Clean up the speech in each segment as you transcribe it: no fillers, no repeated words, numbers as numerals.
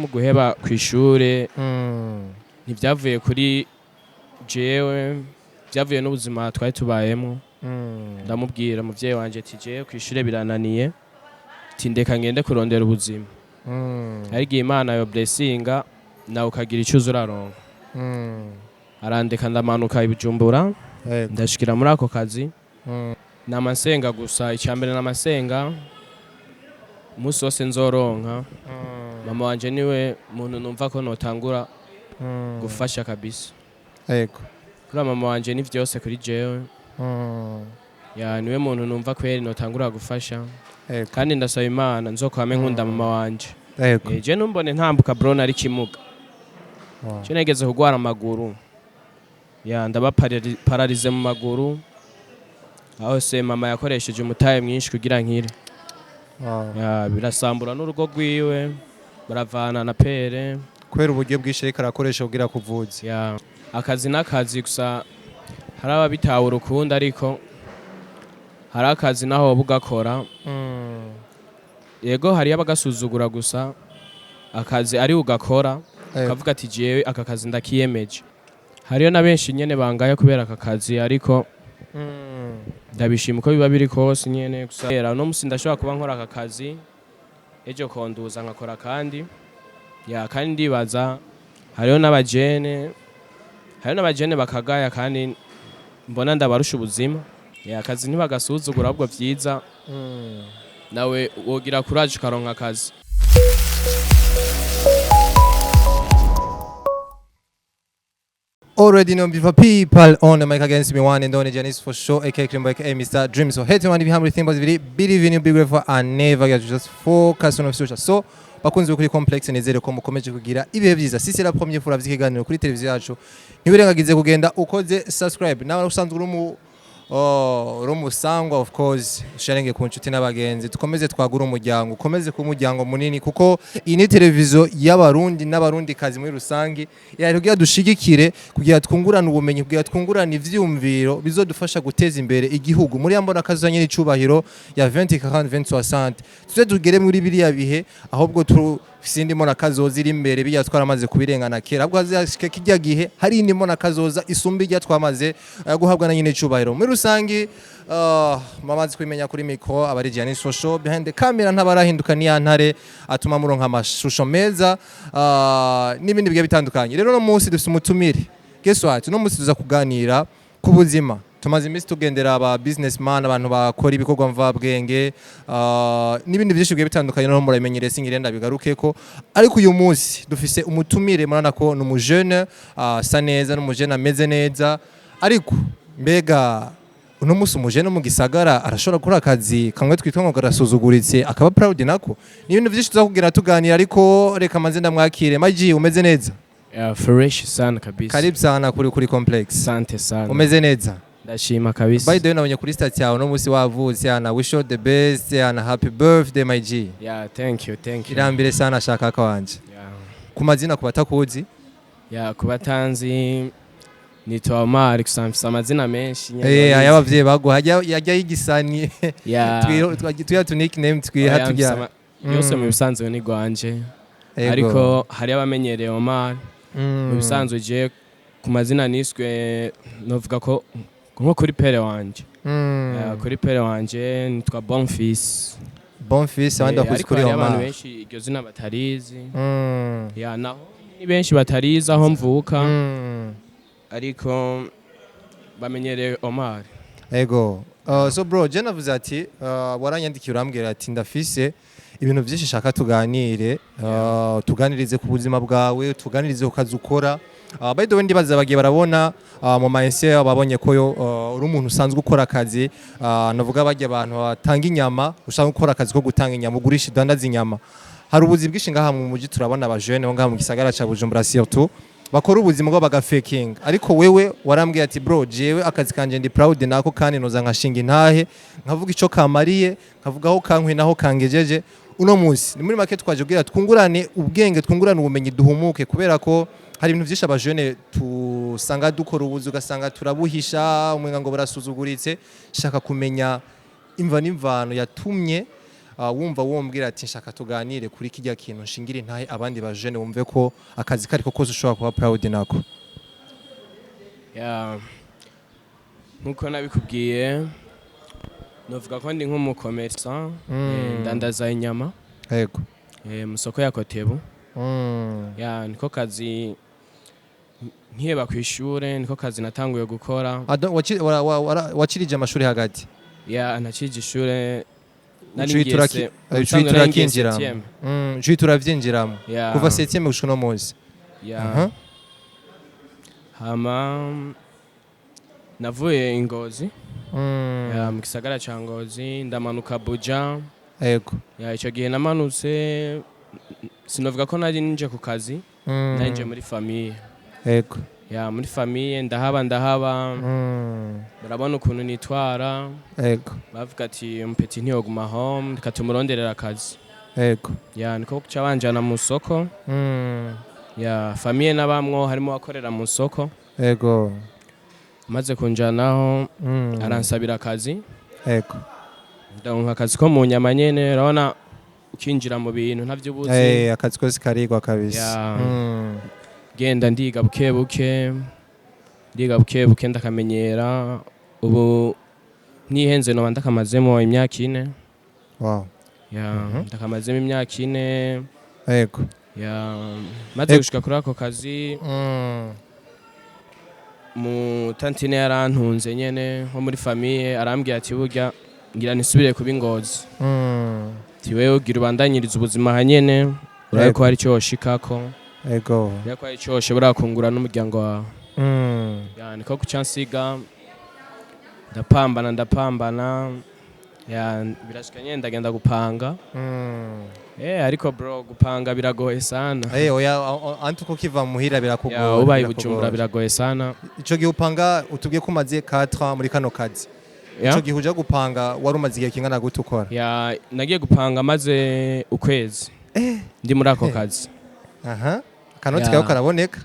mu guheba kw'ishure ntivyavuye kuri jewe byavuye n'ubuzima twari tubayemo ndamubwira muvyeyi wanje ati jewe kw'ishure birananiye ati ndeka ngende kurondera ubuzima arigiye Imana yo blessinga nawe ukagira icyo uzuraronka arandeka ndamanuka ibujumbura ndashikira muri ako kazi namasenga gusa icyambere namasenga umunsi wose nzoronka mama wanje niwe muntu numva ko notangura gufasha kabisa yego kuri mama wanje ni vyose kuri jewe ya niwe muntu numva kweri notangura gufasha kandi ndasaba Imana nzokwame nkunda mama wanje je numbone ntambuka bro nari kimuga je negeze kugwara amaguru ya ndaba paralize mu maguru aho se mama yakoresheje umutaye mwinshi kugira nkire ya birasambura n'urugo rwiwe baravana na pere kwera uburyo bwinshi ariko arakoresha kugira kuvuza ya akazi n'akazi gusa hari ababitawe urukundo ariko hari akazi naho bugakora yego hari abagasuzugura gusa akazi ari ugakora ukavuga ati jewe aka kazi ndakiyemeje hariyo na benshi nyene bangaye kubera aka kazi ariko ndabishima uko biba biri kose nyene gusa no musi ndashobora kuba nkora aka kazi ejo konduza nkakora kandi ya kandi ndibaza hariyo n'abajene bakagaya kandi mbona ndabarusha ubuzima ya akazi ntibagasuzugura ahubwo vyiza nawe wogira courage ukaronka akazi. Already know before people on the mic against me one and only Janice for sure aka Krimbo aka Mr. Dream. So hate one behind everything but really believe in you, be grateful and never get just focus on the future. So bakunzi ukuri complex nezere ko mukomeje kugira ibihe byiza. Sisi la première fois vyikiganiro kuri televiziyo yacu. Ntibirengagize kugenda ukoze subscribe. Nawe usanzwe uri musangwa of course sharenge ku nshuti n'abagenzi tukomeze twagura umuryango ukomeze ku muryango munini kuko iyi ni televiziyo y'abarundi n'abarundi kazi muri rusangi yari kugira dushigikire kugira twungurana ubumenyi kugira twungurana ivyumviro bizodufasha guteza imbere igihugu muri yambona kazanye n'icubahiro ya 2040 2060 tuze tugere muri biriya bihe ahubwo sindi mona kazoza iri imbere bijya twaramaze kubirengana kera ahubwo hazashike kijya gihe hari indi mona kazoza isumbi bijya twamaze guhabwa na nyine cubahiro muri rusangi mamaze kwimenya kuri micro abari Janice social behind the camera ntabarahinduka ni Intare atuma muronka amashusho meza n'ibindi bigiye bitandukanye rero no munsi dufite umutumire guess what no munsi tuza kuganira ku buzima tumaze imisi tugendera aba businessman abantu bakora ibikorwa mvabwenge n'ibindi byinshi bigiye bitandukanye no muramenyere singirenda bigarukeko ariko uyu munsi dufise umutumire murana ko no mujene sa neza no mujene ameze neza ariko mbega uno munsi umujene mu gisagara arashobora gukora akazi kamwe twitwa ngo garasuzuguritse akaba proud nako n'ibindi byinshi tuzakugira tuganira ariko reka manze ndamwakire Maji umeze neza fresh sana kabisa karibu sana kuri complex asante sana umeze neza ndashima kabisa by the way nabonye kuri stat yawe no musi wavutse ana wish you the best ana happy birthday my G yeah thank you irambire sana shaka kawanje ku mazina kubatakuzi kubatanzi nitwa Omar Simfise amazina menshi ayabavye bago hajya yigisani tuya tu nickname twiha tujya yose mu bisanzwe ni gwanje ariko hari abamenyereye Omar mu bisanzwe je ku mazina niswe novuga ko nko kuri pere wanje kuri pere wanje nitwa Bonfils abandi bakuzi kuri Omar abantu benshi iryo zina batarizi naho ni benshi batarizi aho mvuka ariko bamenyereye Omar ego so bro je navuze ati waranyandikiye urambwira ati ndafise ibintu byinshi shaka tuganire tuganirize ku buzima bwawe tuganirize ukazi ukora by the way ndibaza bagiye barabona mu mindset babonye ko uri umuntu usanzwe ukora akazi navuga bajya abantu batanga inyama usanzwe ukora akazi ko gutanga inyama ugurisha dandaza inyama hari ubuzi bwinshi ngaha mu muji turabona abajene bo ngaha mu gisagara ca Bujumbura surtout bakora ubuzima bwo bagafaking ariko wewe warambwiye ati bro jewe akazi kanje ndi proud nako kandi noza nkashinga Intahe nkavuga ico kamariye nkavuga aho kankwe naho kangejeje uno munsi ni muri market twaje kugira twungurane ubwenge twungurane ubumenyi duhumuke kubera ko hari ibintu byinshi abajene tusanga dukora ubuzi ugasanga turabuhisha umwenga ngo barasuzuguritse shaka kumenya imva n'imvano yatumye wumva wombwira ati nshaka tuganire kuri kijya kintu nshingire intahe abandi ba jeune bumve ko akazi kariko kose ushobora kuba proud nako. Nkuko nabikubwiye novuga ko ndi nk'umukomersa ndandaza inyama yego mu soko ya Kotebu. Niko kazi nkiheba ku ishure, niko kazi natanguye gukora. Wakirije amashuri hagati? Nakirije ishure turavyinjiramo kuva 7e gushika no munsi. Hama navuye Ingozi mu gisagara ca Ngozi ndamanuka Buja. Yego ico gihe namanutse sinovuga ko nari nje ku kazi, nari nje muri famille. Yego muri famille ndahaba barabona ukuntu nitwara. Yego bavuga ati umupeti ntiyoguma home reka tumuronderera akazi. Yego niko kuca banjana mu soko. Famille nabamwo harimo wakorera mu soko. Yego maze kunjanaho aransabira akazi. Yego ndonka akazi ko mu nyama nyene, urabona ukinjira mu bintu ntavyubuzi. Akazi kose karigwa kabisa. Genda ndiga buke buke ndakamenyera. Ubu nihenze no ndakamazemo imyaka 4. Wow. ndakamazemo imyaka 4. Yego maze gushika kuri ako kazi mu tantine yarantunze nyene nko muri famille, arambwira ati burya ngira nisubire kuba Ingozi. Tiwewe ugira ubandanyiriza ubuzima hanyene urabe ko hari cyo woshikako. Yego ko hari cyo woshobora kungura n'umuryango wawe. Niko kucansiga ndapambana birashika nyene ndagenda gupanga. Ariko bro gupanga biragoye sana. Antuko kiva muhira birakugoye. Ubaye Bujumbura biragoye sana. Ico gihe upanga utubwiye ko umaze 4 muri kano kazi. Ico gihe uja gupanga wari umaze igihe kingana gute ukora? Nagiye gupanga maze ukwezi ndi muri ako kazi. Kanoti kayo karaboneka.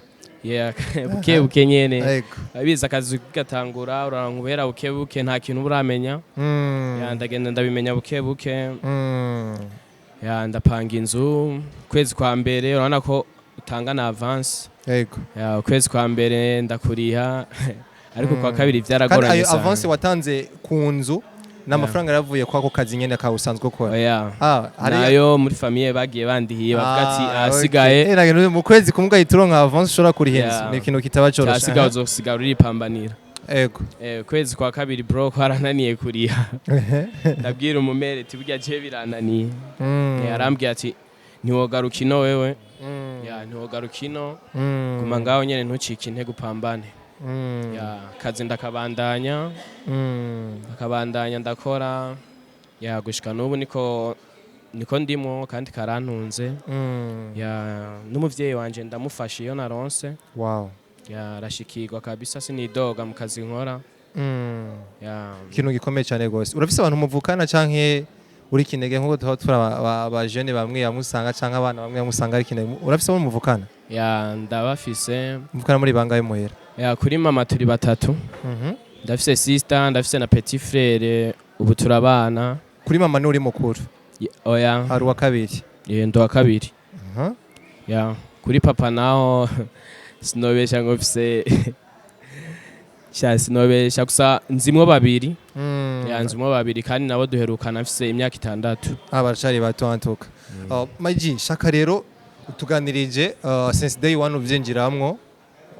buke nyene abiza akazi gatangura urankubera buke nta kintu buramenya. Ndagenda ndabimenya buke. Ndapanga inzu kwezi kwa mbere, urabona ko utanga na avance. Yego kwezi kwa mbere ndakuriha ariko kwa kabiri vyaragoranye sana. Avance watanze ku nzu n'amafaranga yaravuye kwako kazi nyene ka usanzwe ukora. Nayo muri famille bagiye bandihiye bavuga ati asigaye mu kwezi kumwe ugahita avance ushobora kurihenza. Ni ikintu kitaba coroshe. Asigaye uzosigara uripambanira. Yego kwezi kwa kabiri bro kwarananiye kuriha. Ndabwira umumere ati burya je birananiye. Arambwira ati ntiwogaruka ino wewe. Ntiwogaruka ino kuma ngaho nyene ntucike intege upambane. Kazi ndakabandanya ndakora gushika n'ubu niko ndimo kandi karantunze. N'umuvyeyi wanje ndamufasha iyo naronse. Wow. Rashikirwa kabisa sinidoga mu kazi nkora. Ikintu gikomeye cyane gose. Urafise abantu muvukana canke uri kinege nkuko tuba aba jeune bamwe yamusanga canke abana bamwe yamusanga ari kinege. Urafise abo muvukana? Ndabafise. Muvukana muri bangahe muhera? Kuri mama turi 3. Ndafise sister, ndafise na petit frère, ubu turabana. Kuri mama nuri mukuru? Ari wa kabiri. Ndo wa kabiri. Kuri papa naho sinobesha ngo mfise sinobesha gusa nzimwo 2. Nzimwo 2 kandi nabo duherukana mfise imyaka 6. Baracari bato antuka. Maji shaka rero utuganirije since day 1 uvyinjiramwo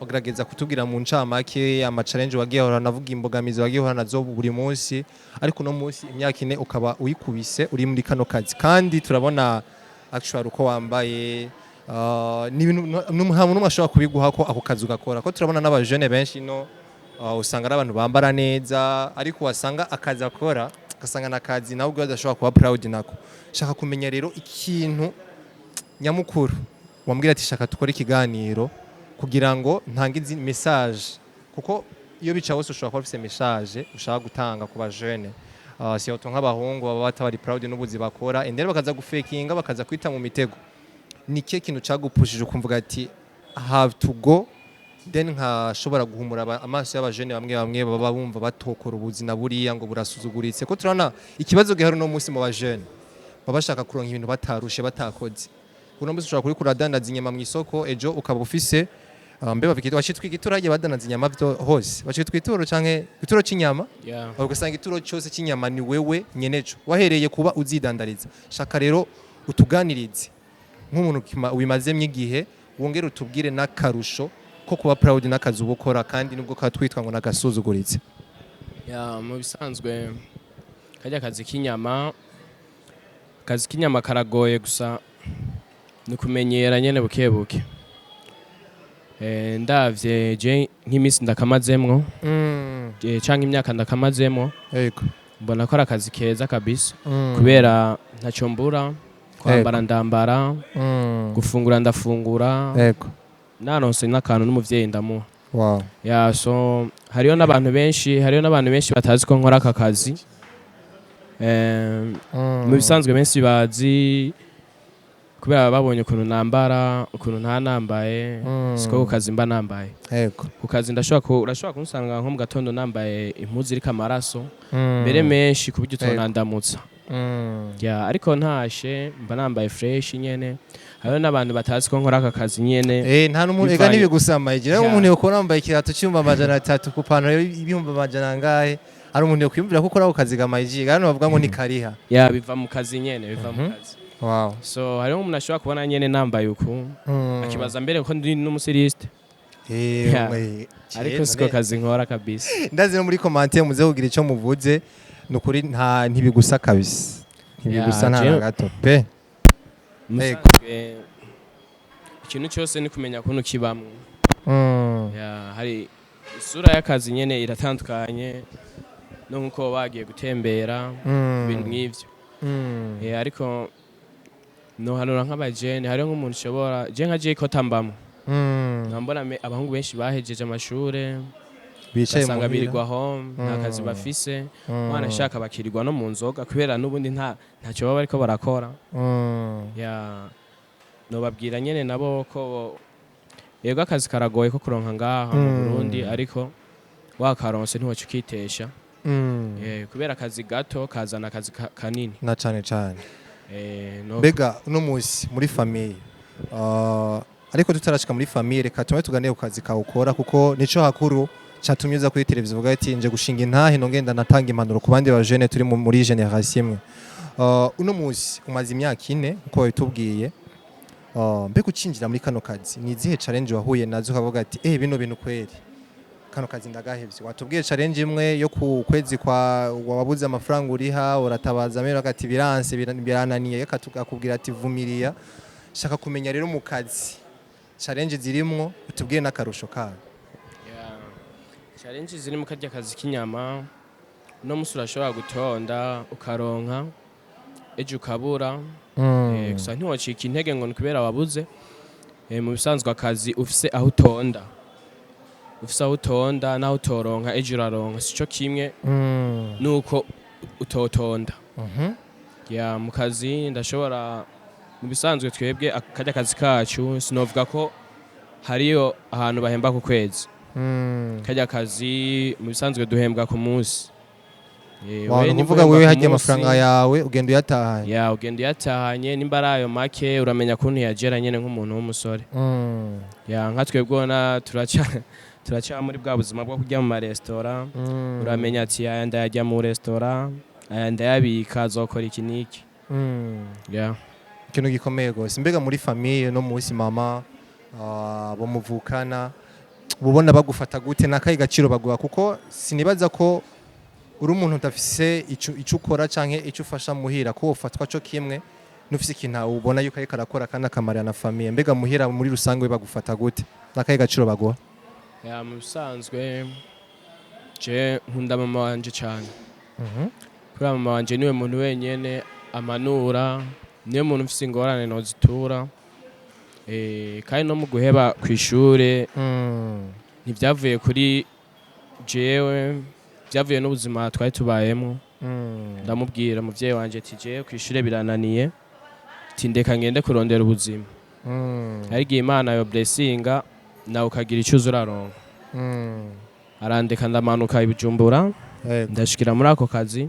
ugerageza kutubwira mu ncamake ama challenge wagiye hora navuga imbogamizi wagiye hora nazo buri munsi, ariko no munsi imyaka 4 ukaba uyikubise uri muri kano kazi kandi turabona actually uko wambaye n'umuntu ashobora kubiguha ko ako kazi ugakora ko turabona n'abajene benshi no usanga ari abantu bambara neza ariko wasanga akazi akora gasanga nakazi nawe ubwo adashobora kuba proud nako. Shaka kumenya rero ikintu nyamukuru wambwira ati shaka tukora ikiganiro kugira ngo ntange message, kuko iyo bica wose ushobora kuba ufite message ushaka gutanga ku bajene si auto nk'abahungu baba batabari proud n'ubuzi bakora endere bakaza gufakinga bakaza kwita mu mitego. Ni cyo kintu cagupushije ukumvuga ati have to go then nkashobora guhumura amaso y'abajene bamwe baba bumva batokora ubuzina buriya ngo burasuzuguritse ko turana ikibazo gihari no munsi mu bajene baba bashaka kuronka ibintu batarushe batakoze. Uno munsi ushobora kuri kuradandaza inyama mu isoko ejo ukaba ufise mbeba bikito washitwa igituro hagiye badandaza inyama hose washitwa ituro canke ituro c'inyama ugasanga ituro cyose c'inyama ni wewe nyeneco wahereye kuba uzidandariza. Shaka rero utuganirize nk'umuntu wimazemye igihe wongere utubwire n'akarusho ko kuba proud n'akazi ubukora kandi nubwo katwitwa ngo nagasuzuguritse. Mu bisanzwe kajya akazi k'inyama karagoye gusa ni kumenyera nyene bukebuke. Ndavye je nk'imisi ndakamazemwo canke imyaka ndakamazemwo mbona ko ari akazi keza kabisa kubera ntacyo mbura kwambara ndambara gufungura ndafungura naronse n'akantu n'umuvyeyi ndamuha. So hariyo n'abantu benshi batazi ko nkora aka kazi. Mu bisanzwe benshi bazi kubera babonye ukuntu nambara ukuntu ntanambaye siko ku kazi mba nambaye. Ku kazi urashobora kunsanga nko mu gatondo nambaye impuzu iriko amaraso mbere menshi ku buryo utonandamutsa. Ariko ntashe mba nambaye fresh nyene. Hariyo n'abantu batazi ko nkora aka kazi nyene. Nta n'umuntu ega nibigusama igira umuntu yokora yambaye ikirato cy'ibihumbi 300 ku pantaro y'ibihumbi 100 ngahe ari umuntu yokwiyumvira ko ukora ako kazi gamayijiga kandi bavuga ngo ni kariha. Biva mu kazi nyene biva mu kazi. So hariho umuntu ashobora kubona nyene nambaye uku akibaza mbere ko ndi n'umusiriste. Ariko siko kazi nkora kabisa. Ndazi no muri commentaire muze kugira ico muvuze nukuri ntibigusa kabisa. Ntibigusa nta gato pe. Ikintu cyose ni kumenya kuntu kibamwe. Hari isura y'akazi nyene iratandukanye no nkuko bagiye gutembera ibintu nk'ivyo. Ariko no hanura nk'abajene hariho nk'umuntu ushobora je nka je ko tambamo nkambona abahungu benshi bahejeje amashure bicaye mu birirwa home nta kazi bafise wanashaka bakirirwa no mu nzoga kubera n'ubundi ntacyo baba bariko barakora. No babwira nyene nabo ko yego akazi karagoye ko kuronka ngaha mu Burundi ariko wakaronse ntiwacu kitesha. Kubera akazi gato kazana akazi kanini na cane cane. Bega uno munsi muri famille ariko tutarashika muri famille reka tume tuganire ku kazi kawukora kuko nico hakuru catumye uza kuri televiziyo uvuga ati nje gushinga intahe nongenda natanga impanuro ku bandi ba jeune turi muri generation imwe. Uno munsi umaze imyaka 4 uko bitubwiye. Mbega ucinjira muri kano kazi ni izihe challenge wahuye nazo ukavuga ati bino bintu kweri kano kazi ndagahevye? Watubwiye challenge imwe yo ku kwezi kwa wabuze amafaranga uriha uratabaza mero agati biranse birananiye akakubwira ati vumiriya. Shaka kumenya rero mu kazi challenge zirimwo utubwiye n'akarusho kayo. Challenge ziri mu kajya kazi k'inyama no musura ashobora gutonda ukaronka ejo ukabura. Gusa ntiwacika intege ngo kubera wabuze. Mu bisanzwe akazi ufise aho utonda naho utoronka ejo uraronka sico kimwe nuko utotonda. Mu kazi ndashobora mu bisanzwe twebwe akajya kazi kacu sinovuga ko hariyo ahantu bahemba ku kwezi. Kajya kazi mu bisanzwe duhembwa ku munsi. Uvuga wewe hagiye amafaranga yawe ugenda uyatahanye. Ugenda uyatahanye nimba ari ayo make uramenya kuntu yagera nyene nk'umuntu w'umusore. Nka twebwe na turaca muri bwa buzima bwo kujya mu restaurant uramenya ati aya ndayajya mu restaurant aya ndayabika azokora iki niki. Ikintu gikomeye gose. Mbega muri famille no munsi mama bo muvukana ubona bagufata gute nakayi gaciro baguha kuko sinibaza ko uri umuntu utafise ico ukora canke ico ufasha muhira ko ufatwa cyo kimwe nufise ikintu ubona yuko ariko arakora kandi akamarira na famille. Mbega muhira muri rusange bagufata gute nakayi gaciro baguha? Mu bisanzwe je nkunda mama wanje cyane. Kuri mama wanje niwe muntu wenyene amanura niwe muntu ufise ingorane no zitura. Kandi no mu guheba kw'ishure ntivyavuye kuri jewe byavuye n'ubuzima twari tubayemo. Ndamubwira muvyeyi wanje ati je kw'ishure birananiye tindeka ngende kurondera ubuzima. Arigiye Imana yo blessinga nawe ukagira icyo uzuraronka. Arandeka ndamanuka ibujumbura ndashikira muri ako kazi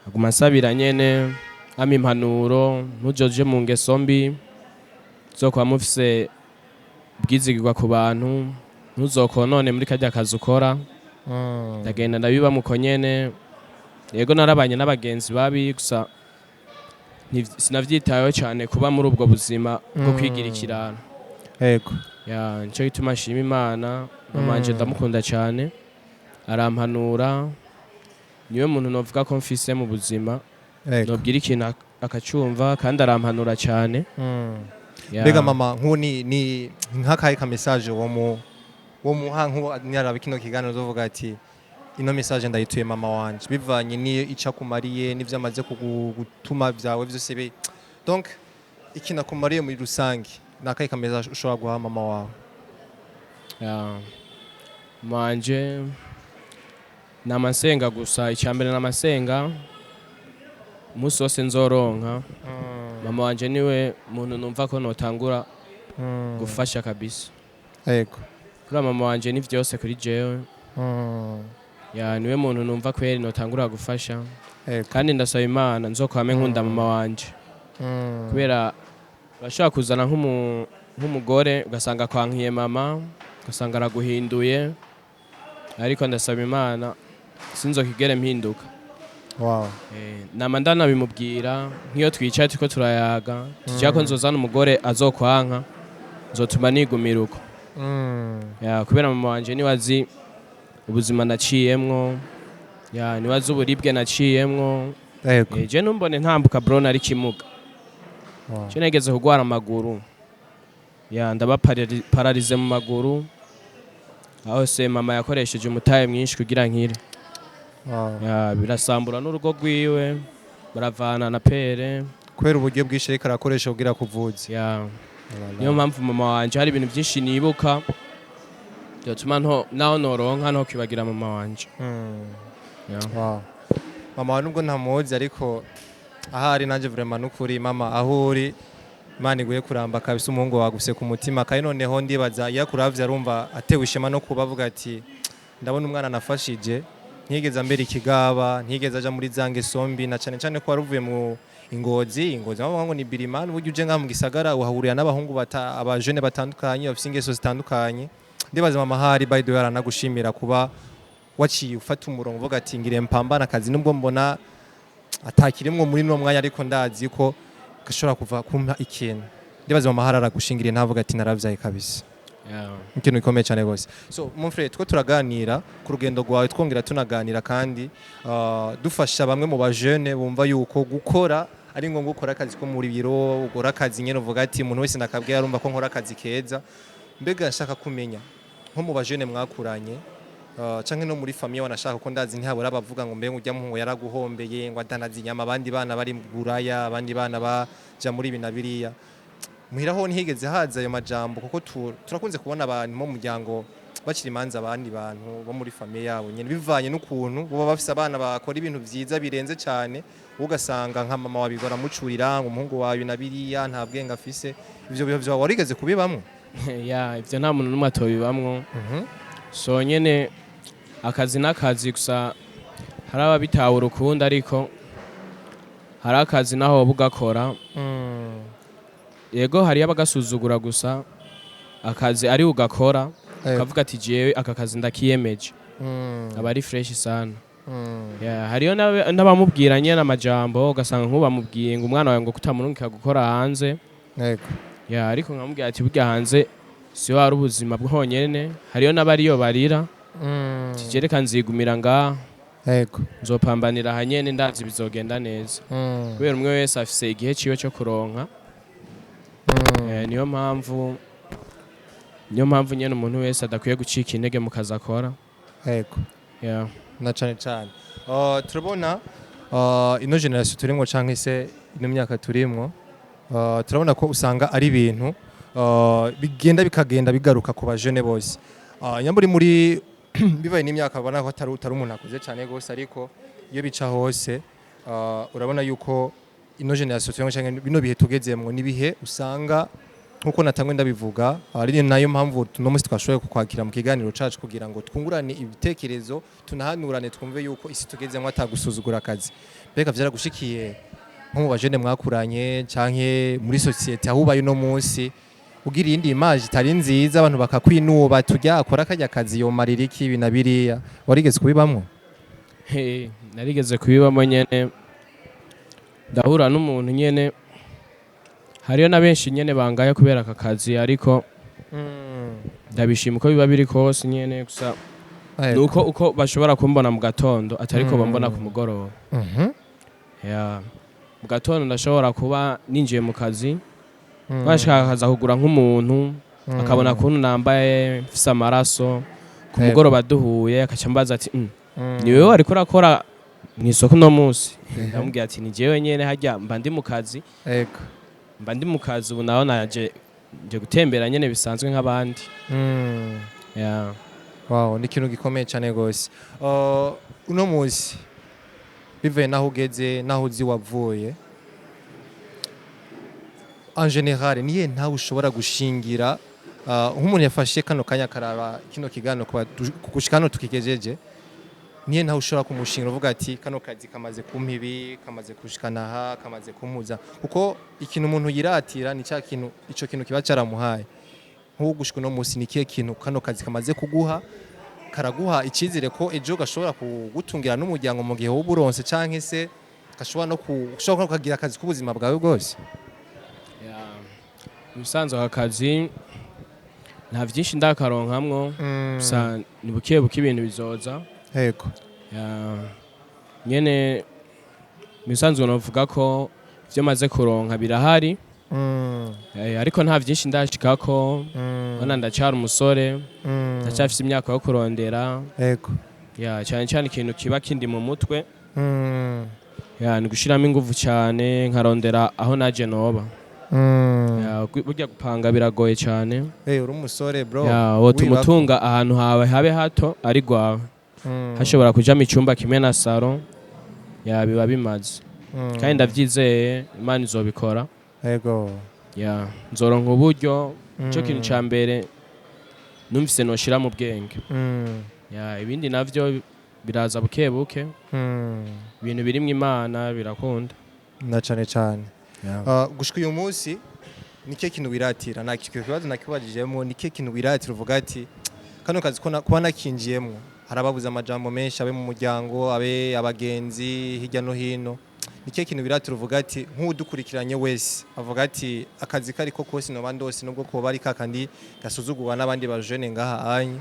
aguma nsabira nyene ama impanuro ntujoje mu ngeso mbi uzokuba mufise ubwizigirwa ku bantu ntuzokonone muri karya kazi ukora ndagenda ndabiba muko nyene yego narabanye n'abagenzi babi gusa sinavyitayeho cyane kuba muri ubwo buzima bwo kwigira ikirano yego ya nico gituma nshima Imana mama wanje ndamukunda cyane arampanura niwe muntu novuga ko mfise mu buzima nobwira ikintu akacumva kandi arampanura cyane mbega mama nk'uni ni nk'akahe ka message wo muha nk'uwo nyaraba kino kiganiro uzovuga ati ino message ndayituye mama wanje bivanye niyo ica kumariye n'ivyo amaze kugutuma vyawe vyose be donc ikina kumariye muri rusangi nakahe ka message ushobora guha mama wawe manje namasenga gusa icyambere namasenga umunsi wose nzoronka mama wanje niwe muntu numva ko notangura gufasha kabisa yego kuri mama wanje ni vyose kuri jewe ya niwe muntu numva kweri notangura gufasha kandi ndasaba Imana nzokwame nkunda mama wanje kubera bashaka kuzana nk'umugore ugasanga kwankiye mama ugasanga araguhinduye ariko ndasaba Imana sinzokigere mpinduka nama ndanabimubwira nk'iyo twicaye turiko turayaga tugira ko nzozana umugore azokwanka nzotuma nigumira uko kubera mama wanje niwe azi ubuzima naciyemwo niwe azi uburibwe naciyemwo je numbone ntambuka bro nari kimuga je negeze kugwara amaguru ndaba pararize mu maguru aho se mama yakoresheje umutahe mwinshi kugira nkire birasambura n'urugo rwiwe baravana na pere kwera uburyo bwinshi ariko arakoresha kugira kuvuza niyo mpamvu mama wanje hari ibintu byinshi nibuka byatuma naho noronka no kwibagira mama wanje mama wa nubwo ntamuzi ariko ahari nanje vraiment n'ukuri mama aho uri Imana iguye kuramba kabisa umuhungu waguse ku mutima kandi noneho ndibaza yakuravye arumva atewe ishema no kubavuga ati ndabona umwana nafashije ntigeze ambera ikigaba ntigeze aja muri zange sombi na cyane ko waruvuye mu ingozi bavuga ngo ni birimani buryo uje nka mu gisagara uhahurira n'abahungu abajene batandukanye bafite ingeso zitandukanye ndibaza mama hari by the way aranagushimira kuba waciye ufata umurongo uvuga ati ngire mpambana akazi nubwo mbona atakirimwo muri no mwanya ariko ndazi ko gashobora kuva kumpa ikintu ndibaza mama hari aragushingiriye ntavuga ati naravyaye kabisa ikintu gikomeye cyane gose so mon frère two turaganira ku rugendo rwawe twongera tunaganira kandi dufasha bamwe mu bajene bumva yuko gukora ari ngombwa gukora akazi ko muri biro ugora akazi nyene uvuga ati umuntu wese nakabwiye arumva ko nkora akazi keza mbega nshaka kumenya nko mu bajene mwakuranye canke no muri famille wanashaka ko ndazi ntihabura abavuga ngo mbe ujya mu yaraguhombeye ngo adanazi nyama abandi bana bari mu buraya abandi bana baja muri binabiriya muhiraho ntihigeze haza ayo majambo kuko turakunze kubona abantu mu muryango bakiri imanza abandi bantu bo muri famille yabo nyene bivanye n'ukuntu bo bafise abana bakora ibintu vyiza birenze cyane ugasanga nka mama wabigora mucurira ngo umuhungu wawe nabiriya nta bwenge afise ivyo byo warigeze kubibamwe ivyo nta muntu numwe atobibamwo so nyene akazi n'akazi gusa hari ababitawe urukundo ariko hari akazi naho bugakora yego hari abagasuzugura gusa akazi ari ugakora ukavuga ati jewe aka kazi ndakiyemeje aba ari fresh sana hariyo n'abamubwiranye n'amajambo ugasanga nk'ubamubwiye ngo umwana wawe ngo kutamurungika gukora hanze ariko nkamubwira ati burya hanze si wari ubuzima bwonyene hariyo n'abariyo barira kigereka nzigumira ngaha nzopambanira hanyene ndazi bizogenda neza kubera umwe wese afise igihe ciwe cyo kuronka niyo mpamvu nyene umuntu wese adakwiye gucika intege mu kazi akora na cane turabona ino generation turimwo canke se ino myaka turimwo turabona ko usanga ari ibintu bikagenda bigaruka ku bajene bose nyamburi muri bibaye n'imyaka babona ko atari umuntu akuze cyane gose ariko iyo bica hose urabona yuko ino generation turimwo canke bino bihe tugezemwo nibihe usanga nkuko natangwe ndabivuga ari nayo mpamvu tuno musi twashoboye kukwakira mu kiganiro cacu kugira ngo twungurane ibitekerezo tunahanurane twumve yuko isi tugezemwo atagusuzugura akazi mbega vyaragushikiye nko mu bajene mwakuranye canke muri societe aho ubaye uno munsi ugira iyindi image itari nziza abantu bakakwinuba tujya akora kajya kazi yomarira iki ibi na biriya warigeze kubibamwo? Narigeze kubibamo nyene ndahura n'umuntu nyene hariyo na benshi nyene bangaye kubera aka kazi ariko ndabishima uko biba biri kose nyene gusa nuko uko bashobora kumbona mu gatondo atariko bambona ku mugoroba. Mu gatondo ndashobora kuba ninjiye mu kazi bashaka kaza kugura nk'umuntu akabona kuntu nambaye mfise amaraso ku mugoroba duhuye akaca mbaza ati ni wewe ariko urakora mu isoko no munsi? ndamubwira ati ni jewe nyene harya mba ndi mu kazi. Mba ndi mu kazi ubu naho naje gutembera nyene bisanzwe nk'abandi. Wow, ni ikintu gikomeye cyane gose. Uno munsi bivuye naho ugeze naho uzi wavuye en general niye ntawe ushobora gushingira nk'umuntu yafashe kano kanya karaba kino kigano kugushikano tukigejeje, niye ntawe ushobora kumushingira uvuga ati kano kazi kamaze kumpibi kamaze kushikana aha kamaze kumuza, kuko ikintu umuntu yiratira ni cya kintu ico kintu kiba cyaramuhaye. Nko gushika no munsi nikiye kintu kano kazi kamaze kuguha karaguha ikizire ko ejo gashobora kugutungira n'umuryango mu gihe w'uburonse canke se gashobora no kugira akazi k'ubuzima bwawe bwose. Ubusanzwe aka kazi nta vyinshi ndakaronkamwo gusa ni buke buke ibintu bizoza. Nyene misanzwe novuga ko ivyo maze kuronka birahari ariko nta vyinshi ndashikako. Bana ndacyari umusore ndacyafise imyaka yo kurondera cyane cyane ikintu kiba kindi mu mutwe ni gushiramo ingufu cyane nkarondera aho naje noba. Burya gupanga biragoye cyane. Uri umusore bro, wotumutunga ahantu hawe habe hato ari gwawe hashobora kujamo icyumba kimwe na saro biba bimaze kandi ndavyizeye Imana izobikora. Nzoronka uburyo cyo kintu ca mbere numvise noshira mu bwenge. Ibindi navyo biraza buke buke. Ibintu birimwe Imana birakunda na cane cane. Gushika uyu munsi nike kintu wiratira kibazo nakibajijemo, nike kintu wiratira uvuga ati kano kazi kuba nakinjiyemo harababuza amajambo menshi abe mu muryango abe abagenzi hirya no hino, nike kintu wiratira uvuga ati nk'udukurikiranye wese avuga ati akazi kariko kose no bandose nubwo ko bari kakandi gasuzugurwa n'abandi bajene ngaha anye,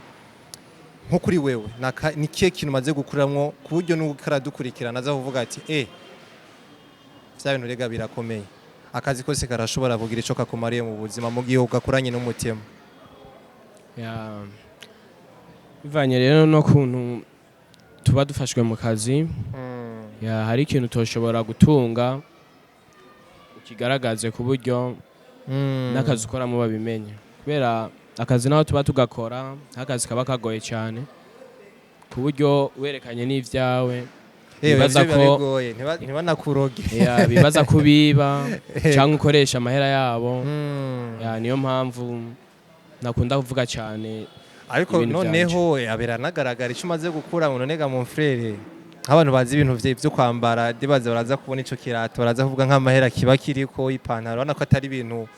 nko kuri wewe nike kintu maze gukuramwo ku buryo n'ukaradukurikirana azavuga ati vya bintu rega birakomeye, akazi kose karashobora kugira ico kakumariye mu buzima mu gihe ugakuranye n'umutima. Bivanye rero no kuntu tuba dufashwe mu kazi hari ikintu toshobora gutunga ukigaragaze ku buryo n'akazi ukora mu babimenye, kubera akazi naho tuba tugakora akazi kaba kagoye cyane ku buryo werekanye n'ivyawe bibaza ko ntibanakuroge bibaza kubiba cyangwa ukoresha amahera yabo. Niyo mpamvu nakunda kuvuga cyane. Ariko noneho biranagaragara icyo umaze gukura mu nonega mu frere abantu bazi ibintu byo kwambara dibaza baraza kubona ico kirato baraza kuvuga nk'amahera kiba kiriko ipantaro, urabona ko atari ibintu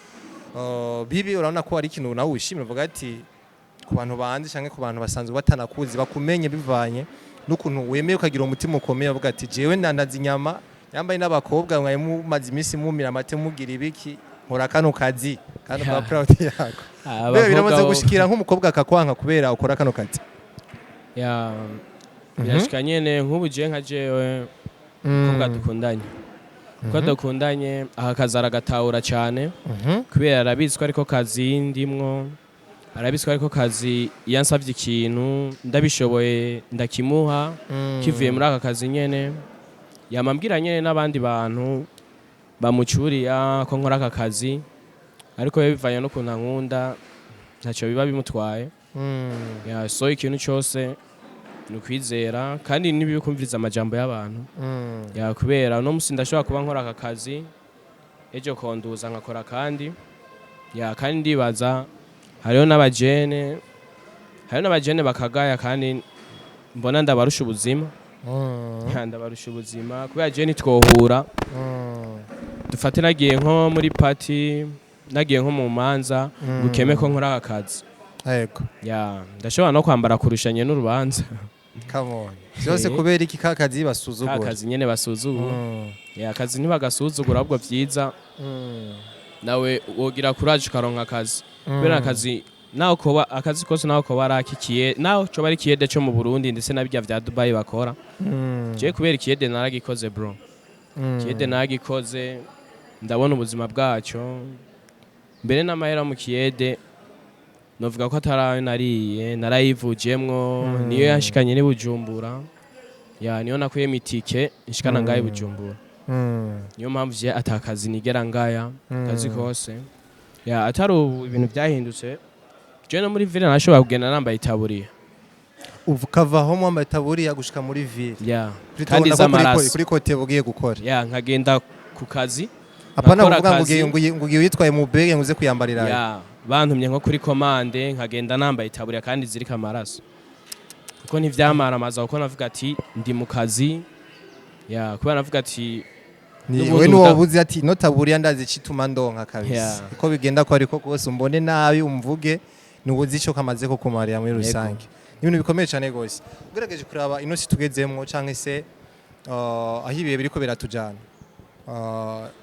bibi, urabona ko ari ikintu nawe wishimira uvuga ati ku bantu banzi canke ku bantu basanzwe batanakuzi bakumenye bivanye n'ukuntu wemeye ukagira umutima ukomeye uvuga ati jewe ndandaza inyama yambaye n'abakobwa mwaye mumaze iminsi mumira amate mugira ibiki nkora kano kazi kandi ba proud yako. Biramaze gushikira nk'umukobwa akakwanka kubera ukora kano kazi. Birashika nyene nk'ubu je nka jewe umukobwa dukundanye ko dukundanye aka kazi aragatahura cyane kubera arabizwa ariko kazi ndimwo, arabizwa ariko kazi yansavye ikintu ndabishoboye ndakimuha kivuye muri aka kazi nyene, yamambwira nyene n'abandi bantu bamucuriya ko nkora aka kazi ariko bivanye no kuntu nkunda ntacyo biba bimutwaye. So ikintu cyose nukwizera kandi nibikumviriza amajambo y'abantu kubera no musi ndashobora kuba nkora aka kazi ejo konduza nkakora kandi kandi ndibaza hariho n'abajene bakagaya kandi mbona ndabarusha ubuzima. Ndabarusha ubuzima kubera je nitwohura dufate nagiye nko muri party nagiye nko mu manza gukeme ko nkora akazi yego ndashobora no kwambara kurushanye n'urubanza come on byose kubera iki kakazi basuzugura akazi nyene basuzugura akazi ntibagasuzugura ahubwo vyiza nawe wogira courage ukaronka akazi kubera akazi naho koba akazi kose naho koba arakikiye naho cyo bari kiyede cyo mu Burundi ndetse nabijya vya Dubai bakora je kubera ikiyede naragikoze bro kiyede naragikoze ndabona ubuzima bwacyo mbere n'amahera mu kiyede novuga ko atarawe nariye narayivujemwo niyo yanshikanye ni Bujumbura niyo nakuye mitike nshikana ngaye Bujumbura niyo mpamvu je atakazi nigera ngaya kazi kose atari ibintu byahindutse je no muri ville nashobora kugenda nambaye itaburiya ukava aho mwambaye itaburiya gushika muri ville kandi z'amaraso kuri kote bugiye gukora nkagenda ku kazi apana kuvuga ngo ugiye witwaye mu bege nguze kuyambarira bantumye nko kuri commande nkagenda nambaye itaburiya kandi zirika amaraso kuko ntivyamara amaza kuko navuga ati ndi mu kazi kuba navuga ati we nuwabuze ati no taburiya ndazi cituma ndonka kabisa uko bigenda ko ariko kose umbone nabi umvuge nubuzi ico kamaze ko kumarira muri rusange ibintu bikomeye cyane gose ugerageje kuraba ino si tugezemwo canke se aho ibiye biriko biratujana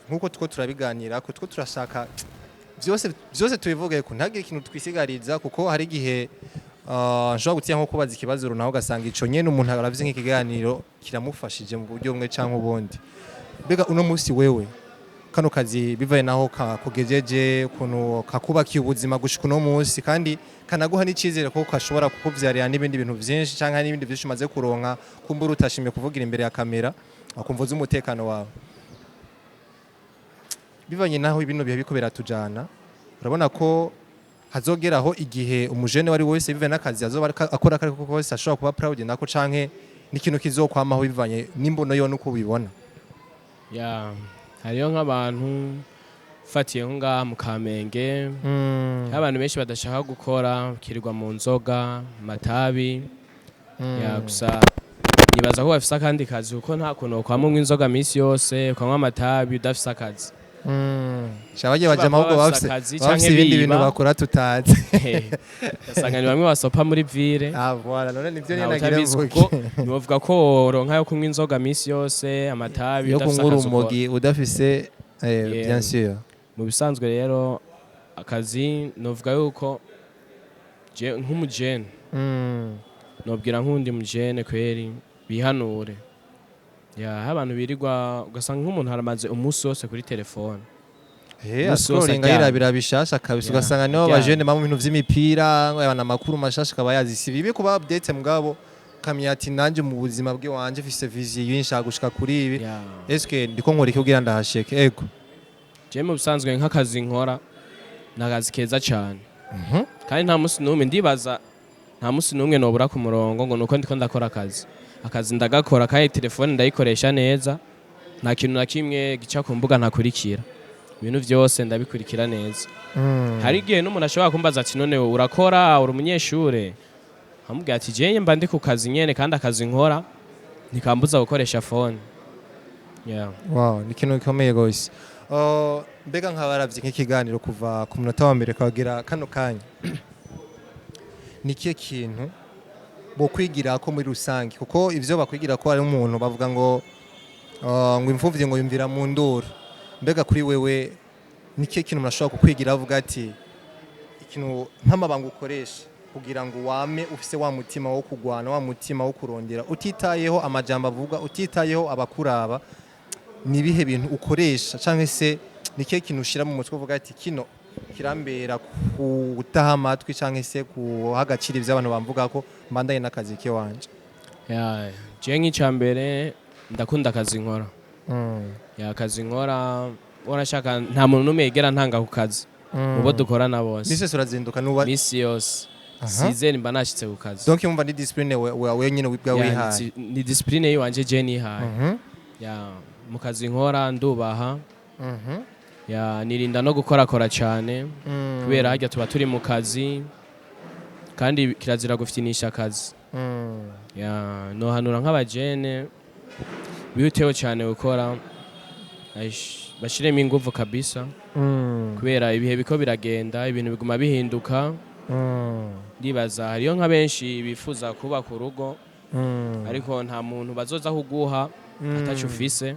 nkuko tuko turabiganira ko tuko turashaka byose tubivuge ko ntagire ikintu twisigariza kuko hari gihe nshobora gutiya nko kubaza ikibazo runaho gasanga ico nyene umuntu aravye nk'ikiganiro kiramufashije mu buryo bumwe canke ubundi bega uno musi wewe kano kazi bivaye naho kugejeje kuno kakubakiye ubuzima gushika uno musi kandi kanaguha n'icizere ko kashobora kukuvyarira n'ibindi bintu byinshi canke n'ibindi byinshi umaze kuronka kumbura utashimye kuvugira imbere ya kamera akumvuza umutekano wawe bivanye naho ibintu bihe biko biratujana urabona ko hazogeraho igihe umujene wari wese bivaye n'akazi azoba akora kariko kose ashobora kuba proud nako canke n'ikintu kizokwamaho bivanye n'imbono yo nuko ubibona hariyo nk'abantu fatiye nko ngaha mu Kamenge abantu benshi badashaka gukora kirirwa mu nzoga matabi gusa nibaza ko bafise akandi kazi kuko nta kuntu kwamwe inzoga minsi yose kwamwe amatabi udafise akazi shabaje bajama ahubwo bafise ibindi bintu bakora tutazi gasanga ni bamwe basopa muri ville voilà none nivyo nyene nagira mvuge nivuga ko ronka yo kunywa inzoga minsi yose amatabi udafise akazi umugi udafise bien sûr mu bisanzwe rero akazi novuga yuko je nk'umujene nobwira nk'undi mujene kweri bihanure abantu birirwa ugasanga nk'umuntu haramaze umunsi wose kuri telefone scrolling ayirabira bishasha kabisa ugasanga nibo bajene mu bintu vy'imipira abana makuru mashasha kaba yazisiba ibi kuba update mugabo kamya ati nanje mu buzima bwe wanje fise vision yinshi gushika kuri ibi eske ndiko nkora iki kugira ndahasheke ego je mu bisanzwe nk'akazi nkora nakazi keza cyane kandi nta musi numwe ndibaza nta musi numwe nobura ku murongo ngo nuko ndiko ndakora akazi ndagakora kandi telefone ndayikoresha neza nta kintu na kimwe gica ku mbuga ntakurikira ibintu byose ndabikurikira neza hari igihe n'umuntu ashobora kumbaza ati none urakora uri umunyeshure amubwira ati je mba ndi ku kazi nyene kandi akazi nkora ntikambuza gukoresha phone wow ni kintu gikomeye gose mbega nkabaravye nk'ikiganiro kuva ku munota wa mbere kagera kano kanya nikiye kintu bo kwigira ko muri rusangi kuko ivyo bakwigira ko ari umuntu bavuga ngo imfuvye ngo yumvira mu nduru mbega kuri wewe nikiye kintu murashobora kukwigira avuga ati ikintu nk'amabanga ukoresha kugira ngo wame ufise wa mutima wo kugwana wa mutima wo kurondera utitayeho amajambo avuga utitayeho abakuraba nibihe bintu ukoresha canke se nikiye kintu ushira mu mutwe uvuga ati kino kirambera kutaha amatwi canke se kuhagacira ivyo abantu bamvuga ko mbandanye n'akazi ke wanje je nk'icambere ndakunda akazi nkora akazi nkora urashaka nta muntu numwe yegera ntanga ku kazi ubo dukorana bose misi urazinduka nuba misi yose sizeni mba nashitse ku kazi donc yumva ni discipline wewe nyine wibwa wihaye ni discipline yiwanje je nihaye mu kazi nkora ndubaha nirinda no gukorakora cyane kubera hajya tuba turi mu kazi kandi kirazira gufitinisha akazi nohanura nk'abajene bihutiyeho cyane gukora bashiremo inguvu kabisa kubera ibihe biko biragenda ibintu biguma bihinduka ndibaza hariyo nka benshi bifuza kubaka urugo ariko nta muntu bazoza kuguha atacu ufise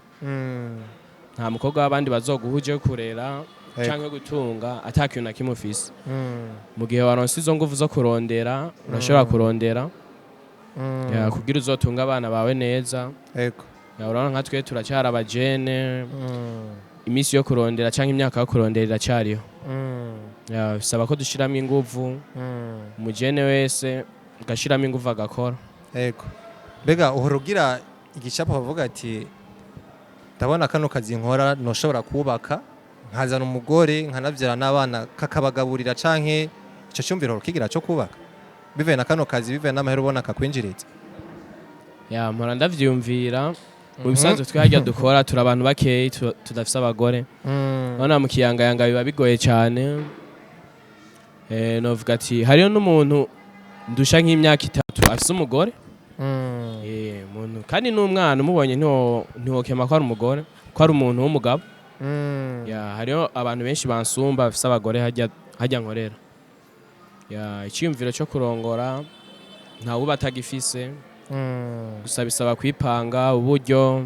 nta mukobwa w'abandi bazoguha uje kurera canke gutunga atakintu na kimwe ufise mu gihe waronse izo nguvu zo kurondera urashobora kurondera kugira uzotunga abana bawe neza urabona nka twe turacyari abajene imisi yo kurondera canke imyaka yo kurondera iracyariho bisaba ko dushiramo inguvu umujene wese ugashiramo inguvu agakora mbega uhora ugira igicapo bavuga ati ndabona kano kazi nkora noshobora kubaka nkazana umugore nkanavyara n'abana kakabagaburira canke ico cyumviro rukigira cyo kubaka bivuye na kano kazi bivuye n'amahero ubona kakwinjiriza mpora ndavyumvira mu bisanzwe twihajya dukora turi abantu bakeyi tudafise abagore none mu kiyangayanga biba bigoye cyane novuga ati hariyo n'umuntu ndusha nk'imyaka 3 afise umugore muntu kandi n'umwana umubonye ntiwokema ko ari umugore ko ari umuntu w'umugabo hariyo abantu benshi bansumba bafise abagore hajya nkorera icyiyumviro cyo kurongora ntawe uba atagifise gusa bisaba kwipanga uburyo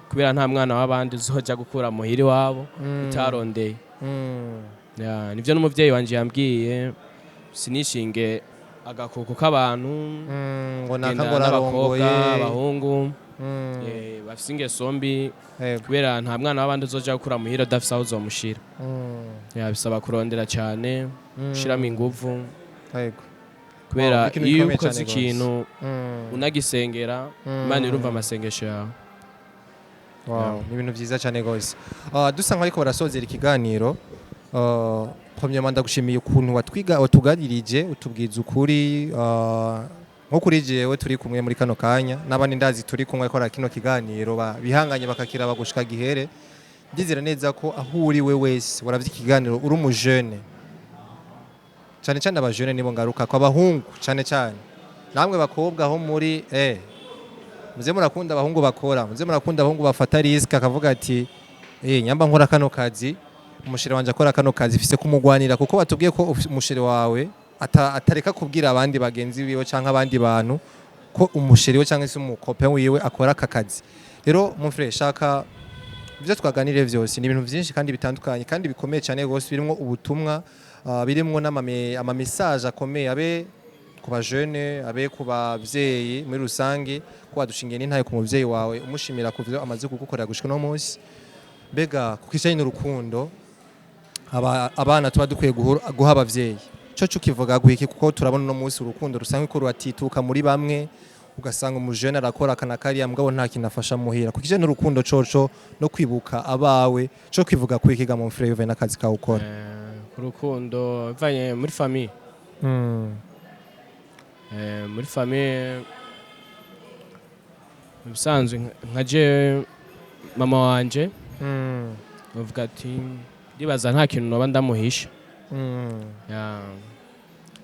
kubera nta mwana w'abandi uzoja gukura muhiri wabo utarondeye nivyo n'umuvyeyi wanje yambwiye sinishinge agakoko k'abantu ngo nakagora arongoye abahungu bafise ingeso mbi kubera nta mwana w'abandi uzoja gukura muhira udafise aho uzomushira bisaba kurondera cyane gushiramo inguvu kubera iyo ukoze ikintu unagisengera Imana irumva amasengesho yawe ni ibintu byiza cyane rwose dusa nk'ariko barasozera ikiganiro premièrement ndagushimiye ukuntu watuganirije utubwiza ukuri nko kuri jewe turi kumwe muri kano kanya n'abandi ndazi turi kumwe akora kino kiganiro bihanganye bakakira bagushika gihere ndizera neza ko aho uri we wese waravye ikiganiro uri umujene cyane cyane abajene nibo ngaruka ko abahungu cyane cyane namwe bakobwa aho muri muze murakunda abahungu bakora muze murakunda abahungu bafata risk akavuga ati nyamba nkora kano kazi umushire wanje akora kano kazi fise kumugwanira kuko batubwiye ko umushire wawe atareka kubwira abandi bagenzi biwe canke abandi bantu ko umushire we canke se umukope wiwe akora aka kazi rero mon frère shaka byo twaganire vyose ni ibintu byinshi kandi bitandukanye kandi bikomeye cyane gose birimo ubutumwa birimo ama message akomeye abe ku bajene abe ku bavyeyi muri rusange ko badushingiye n'intahe ku muvyeyi wawe umushimira ku byo amaze kugukorera gushika no munsi bega kukijanye n'urukundo abana tuba dukwiye guha abavyeyi cyo kivuga guhiki kuko turabona no munsi urukundo rusanzwe ko ruatituka muri bamwe ugasanga umujene arakora kana kariya mugabo nta kinafasha muhira kukije n'urukundo coco no kwibuka abawe cyo kwivuga kwikiga mu frère yuve nakazi ka ukora urukundo vanye muri famille muri famille bisanzwe nkaje mama wanje uvuga ati ndibaza nta kintu noba ndamuhisha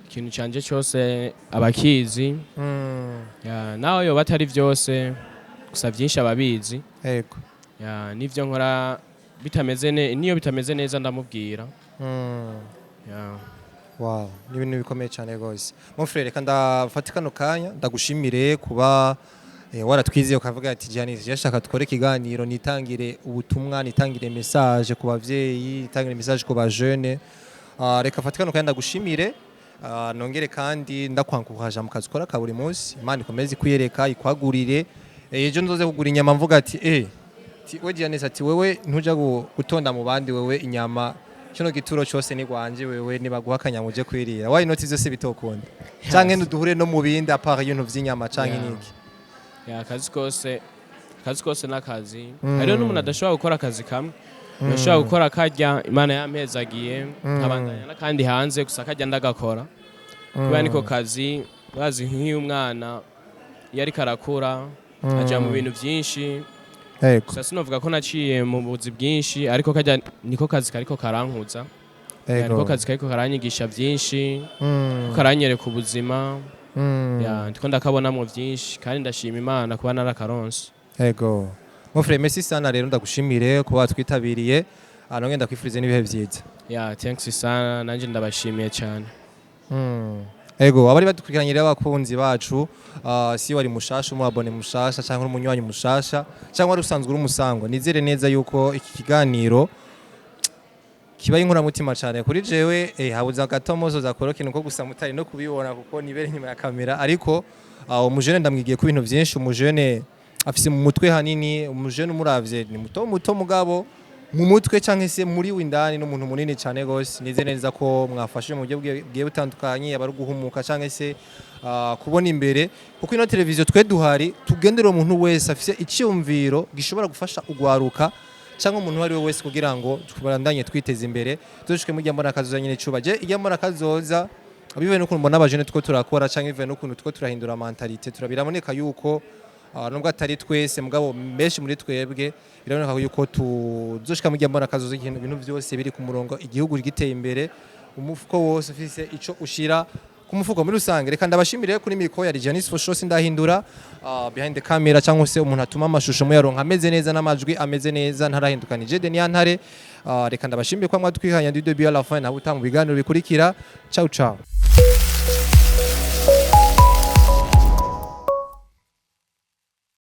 ikintu canje cyose abakizi nawe yoba atari vyose gusa vyinshi ababizi nivyo nkora niyo bitameze neza ndamubwira wow ni ibintu bikomeye cyane rwose mon frère reka ndafata kano kanya ndagushimire kuba waratwiziye ukavuga ati Janice yashaka tukore ikiganiro nitangire ubutumwa nitangire message ku bavyeyi nitangire message ku bajene reka fata kano kanya ndagushimire nongere kandi ndakwankuhaje mu kazi ukora ka buri munsi Imana ikomeze kwiyereka ikwagurire ejo nzoze kugura inyama mvuga ati we Janice ati wewe ntuja gutonda mu bandi wewe inyama kino gituro cyose ni gwanje wewe nibaguha akanyamuje kwirira why not zose bitokunda canke nduhure no mu bindi apart y'ibintu vy'inyama canke niki akazi kose n'akazi hariyo n'umuntu adashobora gukora akazi kamwe ashobora gukora karya Imana yampezagiye nkabandanya n'akandi hanze gusa karya ndagakora kubera niko kazi bazi nk'umwana iyo ariko arakura aja mu bintu byinshi gusa sinovuga ko naciye mu buzi bwinshi ariko karya niko kazi kariko karankuza niko kazi kariko karanyigisha byinshi karanyereka ubuzima ndiko ndakabonamo byinshi kandi ndashima Imana kuba narakaronse Mon frère merci sana rero ndagushimire kuba twitabiriye nongeye ndakwifurize n'ibihe byiza. Yeah, thanks sana nanje ndabashimiye cyane. Ego abari badukurikiranye rero abakunzi bacu si wari mushasha umwabone mushasha cyangwa umunywanyi mushasha cyangwa wari usanzwe uri umusango nizere neza yuko iki kiganiro kibaye inkura mutima cyane kuri jewe habuza gatomozo zakoro kintu ko gusa mutari no kubibona kuko nibere inyuma ya kamera ariko umujene ndamwigiye ku bintu byinshi umujene afise mu mutwe hanini umujene umuravye ni muto mugabo mu mutwe cyangwa se muri windani n'umuntu munini cyane gose nize neza ko mwafashe mu buryo bwiye butandukanye abari guhumuka cyangwa se kubona imbere kuko ino televiziyo twe duhari tugendera umuntu wese afise icyumviro gishobora gufasha ugwaruka cyangwa umuntu wari we wese kugira ngo tubandanye twiteze imbere dushike mu ryambona kazoza nyine cubaje iryambona kazoza bivuye n'ukuntu mbona abajene two turakora cyangwa bivuye n'ukuntu two turahindura mentalite turabiraboneka yuko nubwo atari twese mugabo benshi muri twebwe biraboneka yuko tuzoshika mu ryambona kazoza ibintu byose biri ku murongo igihugu giteye imbere umufuko wose ufise ico ushira ku mufuko muri rusange reka ndabashimire kuri miko ya Janis for sure sindahindura behind the camera cyangwa se umuntu atuma amashusho muyaronka ameze neza n'amajwi ameze neza ntarahindukanije de Intare reka ndabashimire kwa mwadwikanya du début à la fin na utamu biganiro bikurikira ciao ciao.